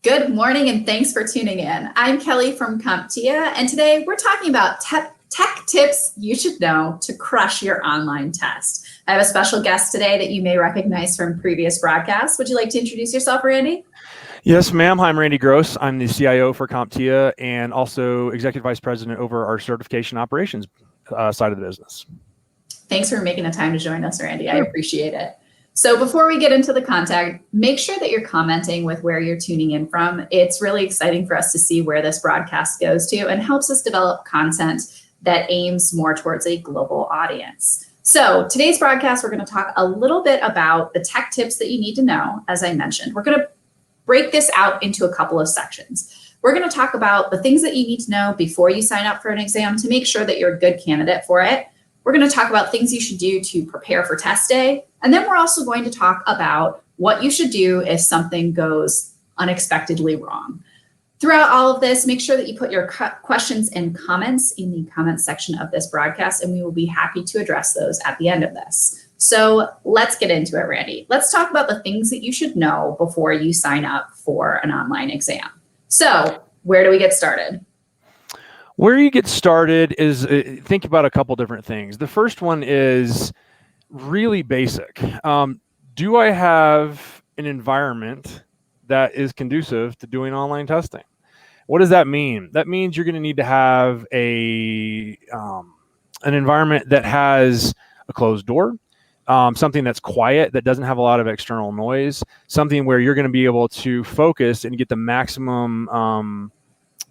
Good morning and thanks for tuning in. I'm Kelly from CompTIA, and today we're talking about tech tips you should know to crush your online test. I have a special guest today that you may recognize from previous broadcasts. Would you like to introduce yourself, Randy? Yes, ma'am. I'm Randy Gross. I'm the CIO for CompTIA and also Executive Vice President over our certification operations side of the business. Thanks for making the time to join us, Randy. I appreciate it. So before we get into the content, make sure that you're commenting with where you're tuning in from. It's really exciting for us to see where this broadcast goes to and helps us develop content that aims more towards a global audience. So today's broadcast, we're going to talk a little bit about the tech tips that you need to know. As I mentioned, we're going to break this out into a couple of sections. We're going to talk about the things that you need to know before you sign up for an exam to make sure that you're a good candidate for it. We're going to talk about things you should do to prepare for test day. And then we're also going to talk about what you should do if something goes unexpectedly wrong. Throughout all of this, make sure that you put your questions and comments in the comments section of this broadcast, and we will be happy to address those at the end of this. So let's get into it, Randy. Let's talk about the things that you should know before you sign up for an online exam. So where do we get started? Where you get started is think about a couple different things. The first one is really basic. Do I have an environment that is conducive to doing online testing? What does that mean? That means you're going to need to have an environment that has a closed door, something that's quiet, that doesn't have a lot of external noise, something where you're going to be able to focus and get the maximum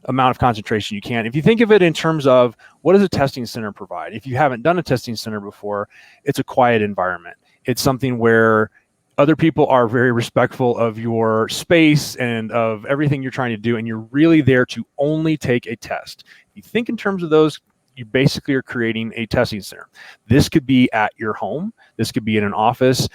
amount of concentration you can. If you think of it in terms of what does a testing center provide? If you haven't done a testing center before, it's a quiet environment. It's something where other people are very respectful of your space and of everything you're trying to do, and you're really there to only take a test. If you think in terms of those, you basically are creating a testing center. This could be at your home. This could be in an office.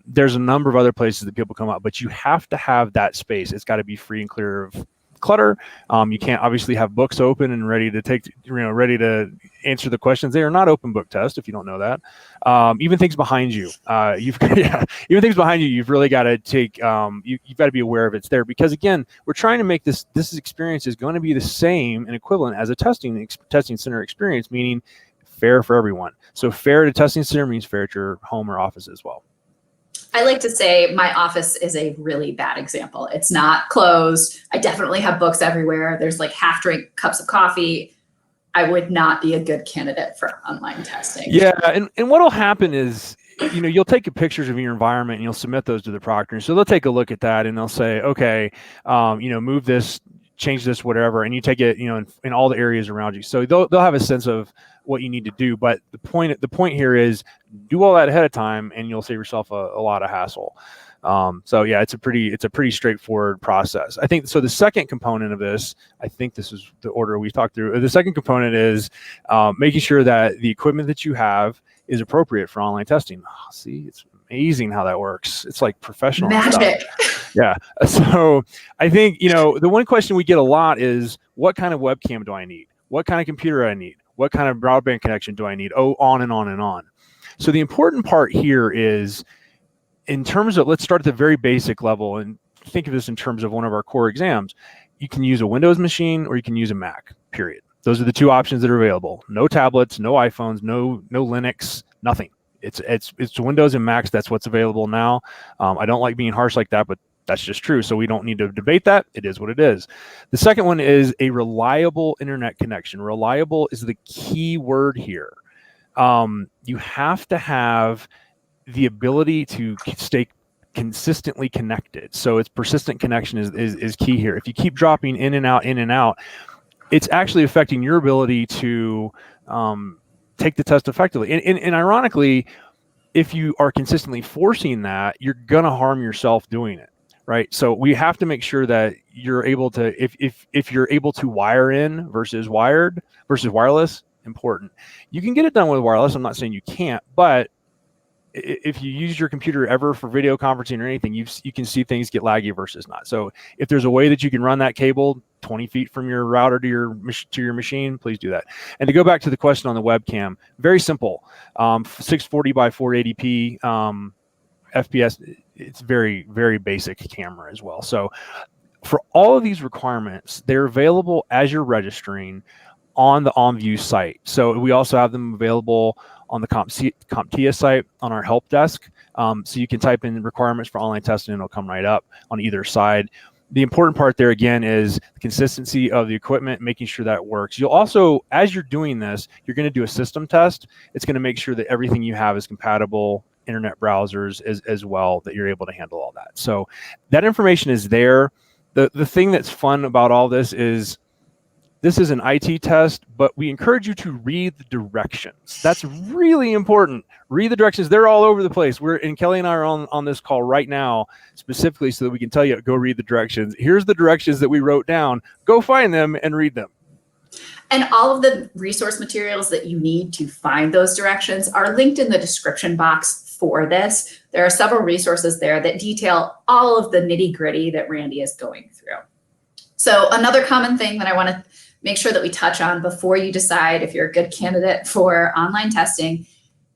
There's a number of other places that people come up, but you have to have that space. It's got to be free and clear of clutter. You can't obviously have books open and ready to take, ready to answer the questions. They are not open book tests, if you don't know that. Even things behind you, even things behind you, you've really got to take, you've got to be aware of it's there, because again, we're trying to make this experience is going to be the same and equivalent as a testing center experience, meaning fair for everyone. So fair at a testing center means fair at your home or office as well. I like to say my office is a really bad example. It's not closed. I definitely have books everywhere. There's like half drink cups of coffee. I would not be a good candidate for online testing. Yeah, and what'll happen is, you'll take pictures of your environment and you'll submit those to the proctor. So they'll take a look at that and they'll say, okay, move this, change this, whatever, and you take it, in all the areas around you. So they'll have a sense of what you need to do. But the point here is do all that ahead of time, and you'll save yourself a lot of hassle. So yeah, it's a pretty straightforward process. I think so. The second component of this, I think this is the order we talked through. The second component is making sure that the equipment that you have is appropriate for online testing. Oh, see, it's amazing how that works. It's like professional magic stuff. Yeah. So I think, the one question we get a lot is, what kind of webcam do I need? What kind of computer do I need? What kind of broadband connection do I need? Oh, on and on and on. So the important part here is, in terms of, let's start at the very basic level and think of this in terms of one of our core exams. You can use a Windows machine or you can use a Mac, period. Those are the two options that are available. No tablets, no iPhones, no Linux, nothing. It's Windows and Macs. That's what's available now. I don't like being harsh like that, but that's just true. So we don't need to debate that. It is what it is. The second one is a reliable internet connection. Reliable is the key word here. You have to have the ability to stay consistently connected. So it's persistent connection is key here. If you keep dropping in and out, it's actually affecting your ability to take the test effectively. And ironically, if you are consistently forcing that, you're going to harm yourself doing it. Right. So we have to make sure that you're able to, if you're able to wire in versus wireless, important. You can get it done with wireless. I'm not saying you can't, but if you use your computer ever for video conferencing or anything, you can see things get laggy versus not. So if there's a way that you can run that cable 20 feet from your router to your machine, please do that. And to go back to the question on the webcam, very simple, 640 by 480p FPS. It's very, very basic camera as well. So for all of these requirements, they're available as you're registering on the OnView site. So we also have them available on the CompTIA site on our help desk. So you can type in requirements for online testing and it'll come right up on either side. The important part there again is the consistency of the equipment, making sure that works. You'll also, as you're doing this, you're going to do a system test. It's going to make sure that everything you have is compatible internet browsers as well, that you're able to handle all that. So that information is there. The thing that's fun about all this is an IT test, but we encourage you to read the directions. That's really important. Read the directions. They're all over the place. Kelly and I are on this call right now specifically so that we can tell you, go read the directions. Here's the directions that we wrote down. Go find them and read them. And all of the resource materials that you need to find those directions are linked in the description box for this. There are several resources there that detail all of the nitty-gritty that Randy is going through. So another common thing that I want to make sure that we touch on before you decide if you're a good candidate for online testing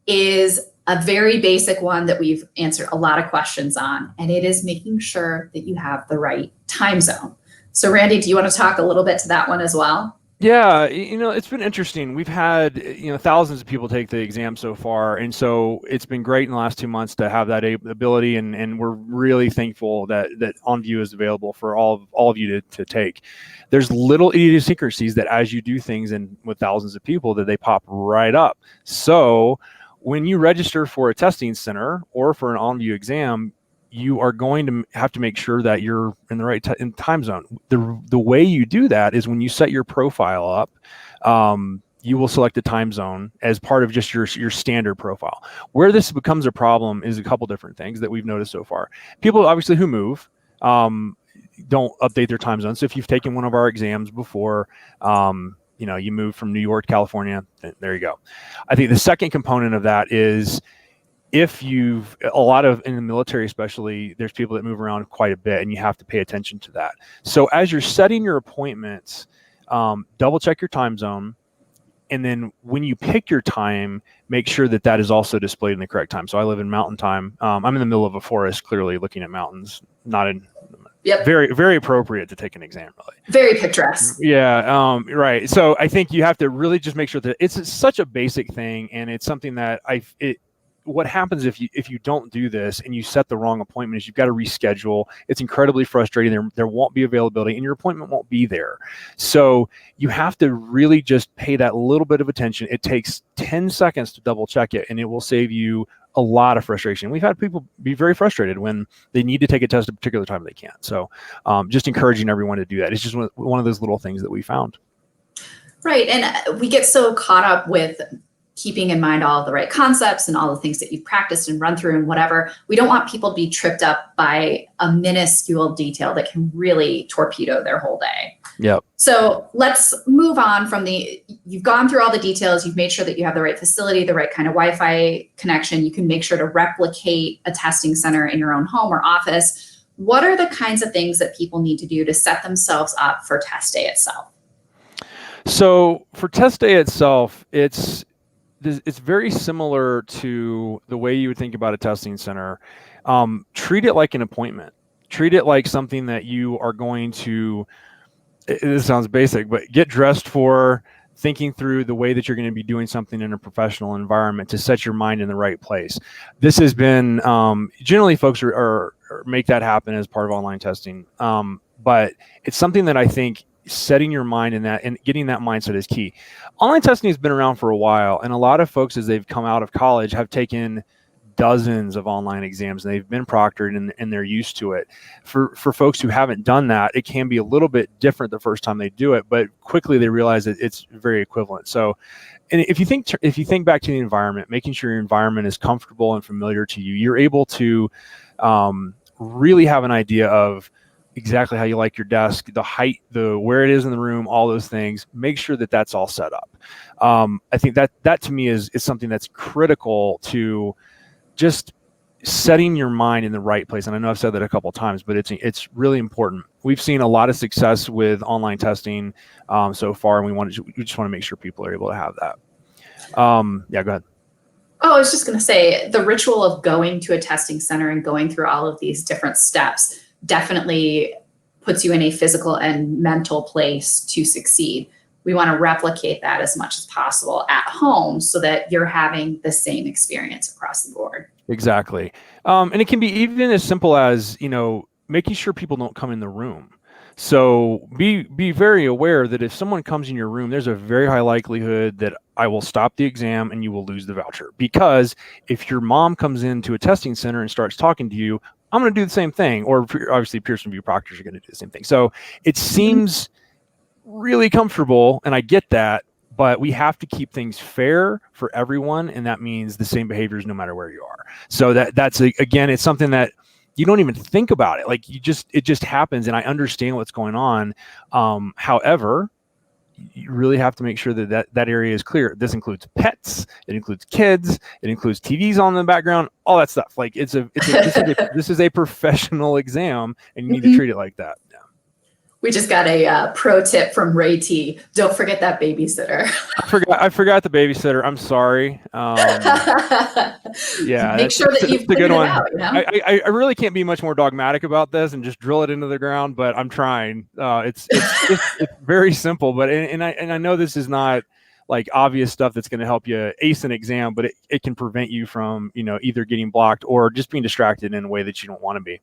is a very basic one that we've answered a lot of questions on, and it is making sure that you have the right time zone. So Randy, do you want to talk a little bit to that one as well? Yeah, it's been interesting. We've had, thousands of people take the exam so far. And so it's been great in the last 2 months to have that ability. And we're really thankful that OnView is available for all of you to take. There's little idiosyncrasies that as you do things and with thousands of people that they pop right up. So when you register for a testing center or for an OnView exam, you are going to have to make sure that you're in the right time zone. The way you do that is when you set your profile up, you will select a time zone as part of just your standard profile. Where this becomes a problem is a couple different things that we've noticed so far. People obviously who move don't update their time zone. So if you've taken one of our exams before, you moved from New York to California, there you go. I think the second component of that is if in the military especially, there's people that move around quite a bit and you have to pay attention to that. So as you're setting your appointments, double check your time zone. And then when you pick your time, make sure that is also displayed in the correct time. So I live in mountain time. I'm in the middle of a forest, clearly looking at mountains, not in very, very appropriate to take an exam, really. Very picturesque. Yeah, right. So I think you have to really just make sure that it's such a basic thing. And it's something that what happens if you don't do this and you set the wrong appointment is you've got to reschedule. It's incredibly frustrating. There won't be availability and your appointment won't be there. So you have to really just pay that little bit of attention. It takes 10 seconds to double check it and it will save you a lot of frustration. We've had people be very frustrated when they need to take a test at a particular time they can't. So just encouraging everyone to do that. It's just one of those little things that we found. Right. And we get so caught up with keeping in mind all of the right concepts and all the things that you've practiced and run through and whatever. We don't want people to be tripped up by a minuscule detail that can really torpedo their whole day. Yep. So let's move on from you've gone through all the details. You've made sure that you have the right facility, the right kind of Wi-Fi connection. You can make sure to replicate a testing center in your own home or office. What are the kinds of things that people need to do to set themselves up for test day itself? So for test day itself, it's very similar to the way you would think about a testing center. Treat it like an appointment. Treat it like something that you are going to, this sounds basic, but get dressed for, thinking through the way that you're going to be doing something in a professional environment to set your mind in the right place. This has been, generally folks are make that happen as part of online testing. But it's something that I think setting your mind in that and getting that mindset is key. Online testing has been around for a while, and a lot of folks, as they've come out of college, have taken dozens of online exams and they've been proctored and they're used to it. For folks who haven't done that, it can be a little bit different the first time they do it, but quickly they realize that it's very equivalent. So, and if you think back to the environment, making sure your environment is comfortable and familiar to you, you're able to really have an idea of exactly how you like your desk, the height, where it is in the room, all those things. Make sure that that's all set up. I think that to me is something that's critical to just setting your mind in the right place. And I know I've said that a couple of times, but it's really important. We've seen a lot of success with online testing so far, and we just want to make sure people are able to have that. Yeah, go ahead. Oh, I was just going to say the ritual of going to a testing center and going through all of these different steps definitely puts you in a physical and mental place to succeed. We want to replicate that as much as possible at home so that you're having the same experience across the board. Exactly. And it can be even as simple as, making sure people don't come in the room. So be very aware that if someone comes in your room, there's a very high likelihood that I will stop the exam and you will lose the voucher. Because if your mom comes into a testing center and starts talking to you, I'm going to do the same thing. Or obviously Pearson Vue proctors are going to do the same thing. So it seems really comfortable, and I get that, but we have to keep things fair for everyone, and that means the same behaviors no matter where you are. So that's again, it's something that you don't even think about it. Like it just happens, and I understand what's going on. However, you really have to make sure that area is clear. This includes pets, it includes kids, it includes TVs on the background, all that stuff. Like this is a professional exam, and you need to treat it like that. We just got a pro tip from Ray T. Don't forget that babysitter. I forgot the babysitter. I'm sorry. Yeah, make sure that you've figured it out. I really can't be much more dogmatic about this and just drill it into the ground, but I'm trying. It's very simple, but and I know this is not like obvious stuff that's going to help you ace an exam, but it can prevent you from either getting blocked or just being distracted in a way that you don't want to be.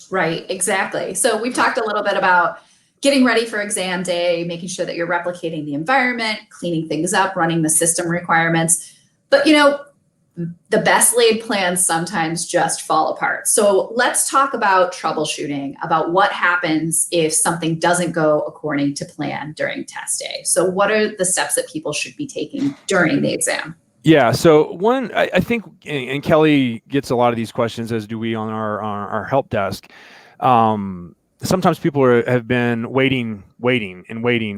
Right, exactly. So we've talked a little bit about getting ready for exam day, making sure that you're replicating the environment, cleaning things up, running the system requirements. But the best laid plans sometimes just fall apart. So let's talk about troubleshooting, about what happens if something doesn't go according to plan during test day. So what are the steps that people should be taking during the exam? Yeah. So one, I think, and Kelly gets a lot of these questions, as do we on our help desk. Sometimes people have been waiting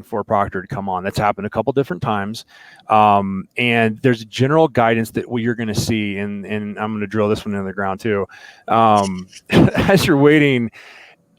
for a proctor to come on. That's happened a couple different times. And there's general guidance that you're going to see, and I'm going to drill this one into the ground too. As you're waiting,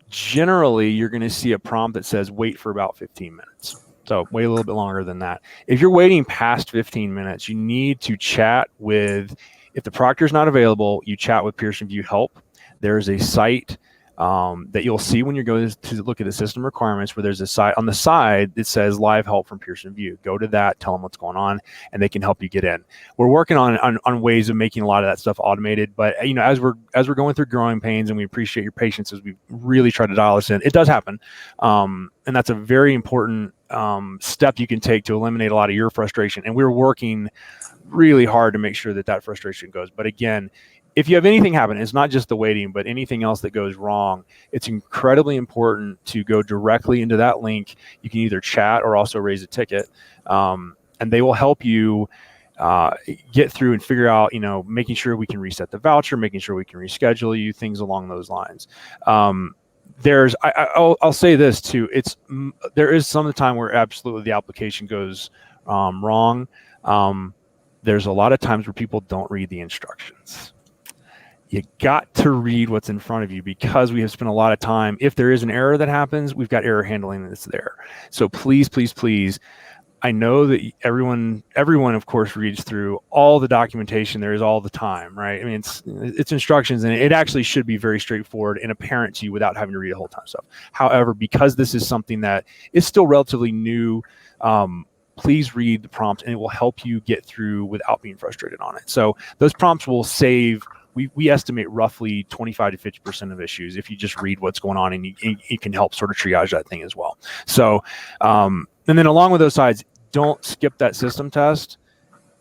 generally you're going to see a prompt that says wait for about 15 minutes. So wait a little bit longer than that. If you're waiting past 15 minutes, you need to chat with, if the proctor's not available, you chat with Pearson Vue Help. There's a site that you'll see when you're going to look at the system requirements, where there's a site on the side that says live help from Pearson Vue. Go to that, tell them what's going on, and they can help you get in. We're working on ways of making a lot of that stuff automated, but as we're going through growing pains, and we appreciate your patience as we really try to dial this in. It does happen, and that's a very important step you can take to eliminate a lot of your frustration. And we're working really hard to make sure that frustration goes. But again, if you have anything happen, it's not just the waiting, but anything else that goes wrong, it's incredibly important to go directly into that link. You can either chat or also raise a ticket, and they will help you get through and figure out, making sure we can reset the voucher, making sure we can reschedule you, things along those lines. I'll say this too. There is some time where absolutely the application goes wrong. There's a lot of times where people don't read the instructions. You got to read what's in front of you, because we have spent a lot of time. If there is an error that happens, we've got error handling that's there. So please, please, please. I know that everyone, of course, reads through all the documentation there is all the time, right? I mean, it's instructions, and it actually should be very straightforward and apparent to you without having to read a whole ton of stuff. However, because this is something that is still relatively new, please read the prompt, and it will help you get through without being frustrated on it. So those prompts will save. We estimate roughly 25 to 50% of issues if you just read what's going on, and you can help sort of triage that thing as well. So, and then along with those sides, don't skip that system test.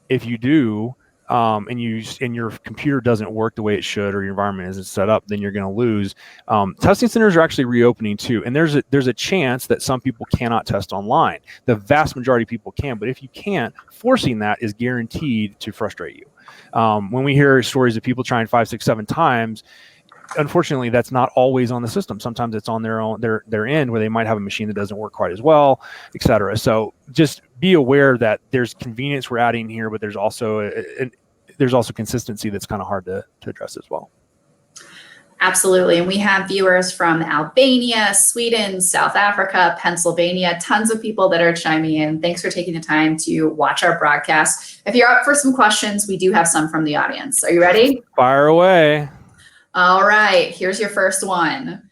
If you do, and your computer doesn't work the way it should, or your environment isn't set up, then you're going to lose. Testing centers are actually reopening too, and there's a chance that some people cannot test online. The vast majority of people can, but if you can't, forcing that is guaranteed to frustrate you. When we hear stories of people trying 5, 6, 7 times, unfortunately, that's not always on the system. Sometimes it's on their end, where they might have a machine that doesn't work quite as well, et cetera. So just be aware that there's convenience we're adding here, but there's also consistency that's kind of hard to address as well. Absolutely. And we have viewers from Albania, Sweden, South Africa, Pennsylvania, tons of people that are chiming in. Thanks for taking the time to watch our broadcast. If you're up for some questions, we do have some from the audience. Are you ready? Fire away. All right. Here's your first one.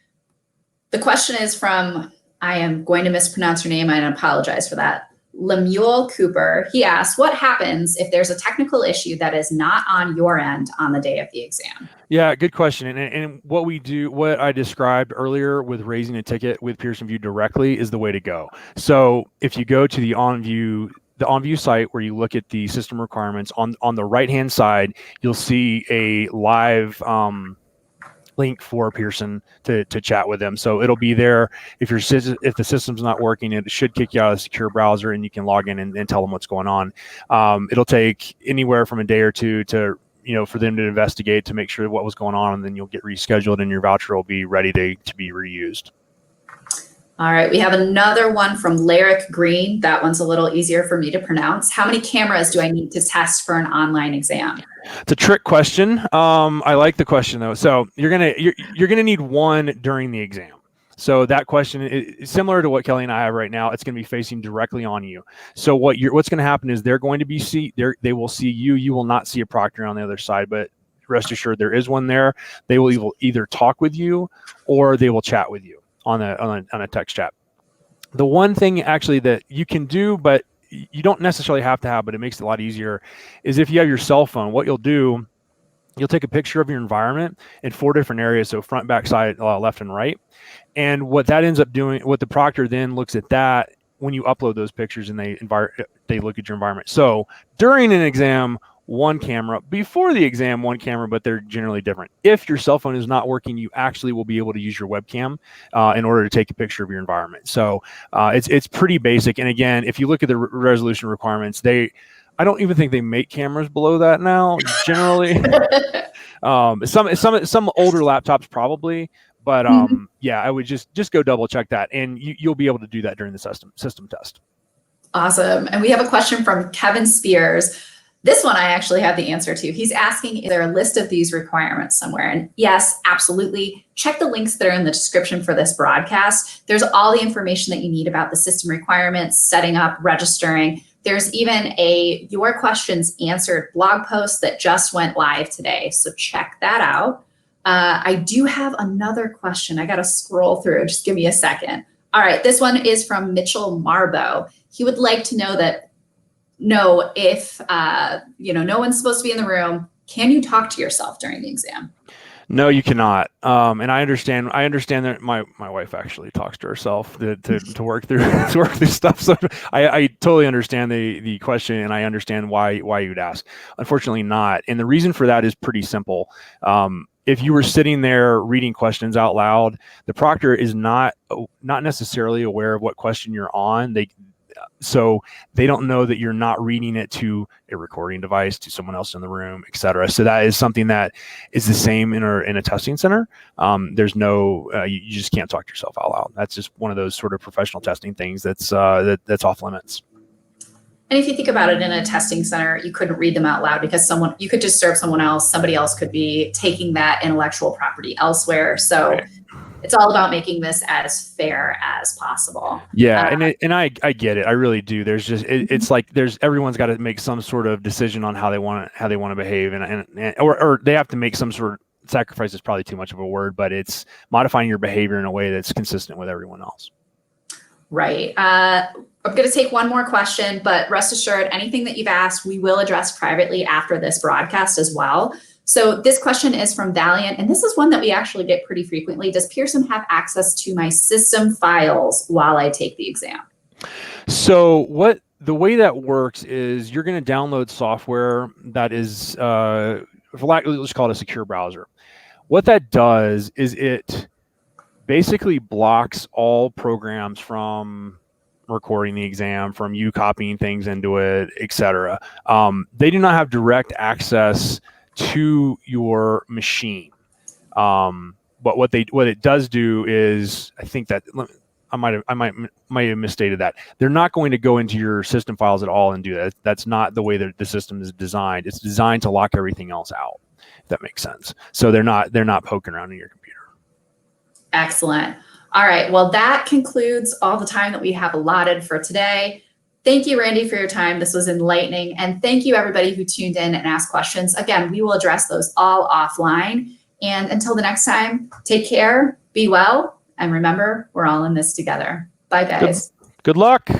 The question is from, I am going to mispronounce your name. I apologize for that. Lemuel Cooper. He asks, what happens if there's a technical issue that is not on your end on the day of the exam? Yeah, good question. And what we do, what I described earlier with raising a ticket with Pearson Vue directly is the way to go. So if you go to the OnView site where you look at the system requirements, on the right-hand side, you'll see a live link for Pearson to chat with them. So it'll be there. If the system's not working, it should kick you out of the secure browser and you can log in and tell them what's going on. It'll take anywhere from a day or two to for them to investigate to make sure what was going on, and then you'll get rescheduled and your voucher will be ready to be reused. All right, we have another one from Lyric Green. That one's a little easier for me to pronounce. How many cameras do I need to test for an online exam? It's a trick question. I like the question though. So you're gonna need one during the exam. So that question is similar to what Kelly and I have right now. It's going to be facing directly on you. So what's going to happen is they're going to be they will see you. You will not see a proctor on the other side, but rest assured there is one there. They will either talk with you or they will chat with you on a text chat. The one thing actually that you can do, but you don't necessarily have to have, but it makes it a lot easier, is if you have your cell phone, what you'll do, you'll take a picture of your environment in 4 different areas. So front, back, side, left, and right. And what that ends up doing, what the proctor then looks at that when you upload those pictures and they look at your environment. So during an exam, one camera, before the exam, one camera, but they're generally different. If your cell phone is not working, you actually will be able to use your webcam in order to take a picture of your environment. So it's pretty basic. And again, if you look at the resolution requirements, I don't even think they make cameras below that now, generally. Some older laptops probably, but yeah, I would just go double check that, and you'll be able to do that during the system test. Awesome. And we have a question from Kevin Spears. This one I actually have the answer to. He's asking, is there a list of these requirements somewhere? And yes, absolutely. Check the links that are in the description for this broadcast. There's all the information that you need about the system requirements, setting up, registering. There's even a Your Questions Answered blog post that just went live today. So check that out. I do have another question. I got to scroll through. Just give me a second. All right. This one is from Mitchell Marbo. He would like to know if no one's supposed to be in the room, can you talk to yourself during the exam? No, you cannot. And I understand that my wife actually talks to herself to work through stuff. So I totally understand the question, and I understand why you'd ask. Unfortunately not. And the reason for that is pretty simple. If you were sitting there reading questions out loud, the proctor is not necessarily aware of what question you're on. So they don't know that you're not reading it to a recording device, to someone else in the room, et cetera. So that is something that is the same in a testing center. There's no, you just can't talk to yourself out loud. That's just one of those sort of professional testing things that's off limits. And if you think about it, in a testing center, you couldn't read them out loud because you could just serve someone else. Somebody else could be taking that intellectual property elsewhere. So right. It's all about making this as fair as possible. Yeah, and I get it. I really do. There's just it's like everyone's got to make some sort of decision on how they want to behave, or they have to make some sort of sacrifice. Is probably too much of a word, but it's modifying your behavior in a way that's consistent with everyone else. Right. I'm going to take one more question, but rest assured, anything that you've asked, we will address privately after this broadcast as well. So this question is from Valiant, and this is one that we actually get pretty frequently. Does Pearson have access to my system files while I take the exam? So the way that works is you're going to download software that is, let's call it a secure browser. What that does is it basically blocks all programs from recording the exam, from you copying things into it, et cetera. They do not have direct access to your machine. But what it does do is, I think that I might have misstated that. They're not going to go into your system files at all and do that. That's not the way that the system is designed. It's designed to lock everything else out, if that makes sense. So they're not poking around in your computer. Excellent. All right. Well, that concludes all the time that we have allotted for today. Thank you, Randy, for your time. This was enlightening. And thank you, everybody who tuned in and asked questions. Again, we will address those all offline. And until the next time, take care, be well, And remember, we're all in this together. Bye, guys. Good luck.